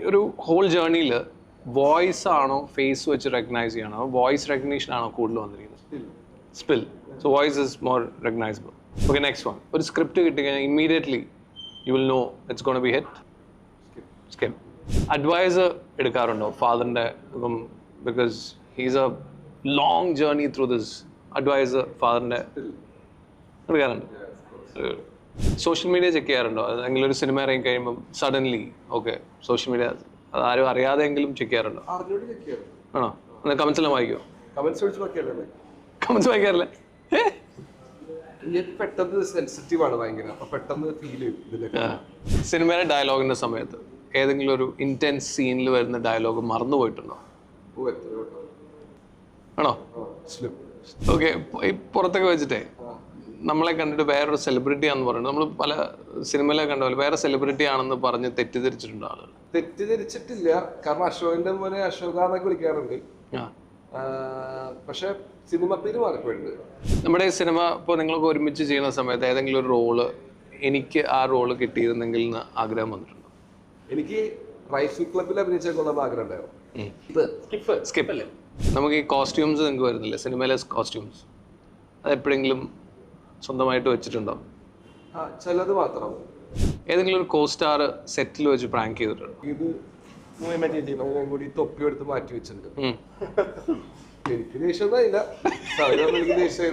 ഒരു ഹോൾ ജേർണിയിൽ വോയിസ് ആണോ ഫേസ് വെച്ച് റെക്കഗ്നൈസ് ചെയ്യണോ വോയിസ് റെക്കഗ്നീഷൻ ആണോ കൂടുതൽ വന്നിരിക്കുന്നത്? സ്പിൽ. So voice is more recognisable. Okay, next one. ഒരു സ്ക്രിപ്റ്റ് കിട്ടിക്കഴിഞ്ഞാൽ immediately you will know it's gonna be hit. Skip. Advice എടുക്കാറുണ്ടോ ഫാദറിൻ്റെ? ഇപ്പം because he's a long journey through this. Advice ഫാദറിൻ്റെ എടുക്കാറുണ്ട്. സോഷ്യൽ മീഡിയ ചെക്ക് ചെയ്യാറുണ്ടോ? അല്ലെങ്കിൽ ഒരു സിനിമ ഇറങ്ങി കഴിയുമ്പം സഡൻലി ഓക്കെ സോഷ്യൽ മീഡിയ ആരും അറിയാതെങ്കിലും ചെക്ക് ചെയ്യാറുണ്ടോ? ആണോ? എന്നാൽ കമൻസ് എല്ലാം വായിക്കുമോ? കമൻസ് വായിക്കാറില്ലേ? പെട്ടെന്ന് സെൻസിറ്റീവ് ആണ് ഭയങ്കര, പെട്ടെന്ന് ഫീൽ ചെയ്യും. സിനിമയിലെ ഡയലോഗിന്റെ സമയത്ത് ഏതെങ്കിലും ഒരു ഇന്റൻസ് സീനിൽ വരുന്ന ഡയലോഗ് മറന്നു പോയിട്ടുണ്ടോ? ആണോ? ഓക്കെ, ഈ പുറത്തൊക്കെ വെച്ചിട്ടേ നമ്മളെ കണ്ടിട്ട് വേറൊരു സെലിബ്രിറ്റി ആണെന്ന് പറയുന്നത്, നമ്മൾ പല സിനിമയിലെ കണ്ട പോലെ വേറെ സെലിബ്രിറ്റി ആണെന്ന് പറഞ്ഞ് തെറ്റിദ്ധരിച്ചിട്ടുണ്ട് ആളുകൾ. തെറ്റിദ്ധരിച്ചിട്ടില്ല, കാരണം അശോകന്റെ പോലെ അശോകാന്നൊക്കെ വിളിക്കാറുണ്ട്. പക്ഷെ സിനിമ പേര് മാറിപ്പോയിട്ടുണ്ട്. നമ്മുടെ ഈ സിനിമ ഇപ്പോൾ നിങ്ങളൊക്കെ ഒരുമിച്ച് ചെയ്യുന്ന സമയത്ത് ഏതെങ്കിലും ഒരു റോള് എനിക്ക് ആ റോള് കിട്ടിയിരുന്നെങ്കിൽ എന്ന് ആഗ്രഹം വന്നിട്ടുണ്ടോ? എനിക്ക് റൈഫിൾ ക്ലബിൽ അഭിനയിച്ചേക്കൊള്ളാൻ ആഗ്രഹം ഉണ്ടായിരുന്നു. സ്കിപ്പ് അല്ലേ? നമുക്ക് ഈ കോസ്റ്റ്യൂംസ് നിങ്ങൾക്ക് വരുന്നില്ലേ, സിനിമയിലെ കോസ്റ്റ്യൂംസ്, അത് എപ്പോഴെങ്കിലും സ്വന്തമായിട്ട് വെച്ചിട്ടുണ്ടോ? ചിലത് മാത്രം. ഏതെങ്കിലും ഒരു കോസ്റ്റാർ സെറ്റിൽ വെച്ച് പ്രാങ്ക് ചെയ്തിട്ടുണ്ടോ? ഇത് കൂടി തൊപ്പി എടുത്ത് മാറ്റി വെച്ചിട്ടുണ്ട്. എനിക്ക് ദേഷ്യം ഒന്നും ഇല്ല, എനിക്ക് ദേഷ്യം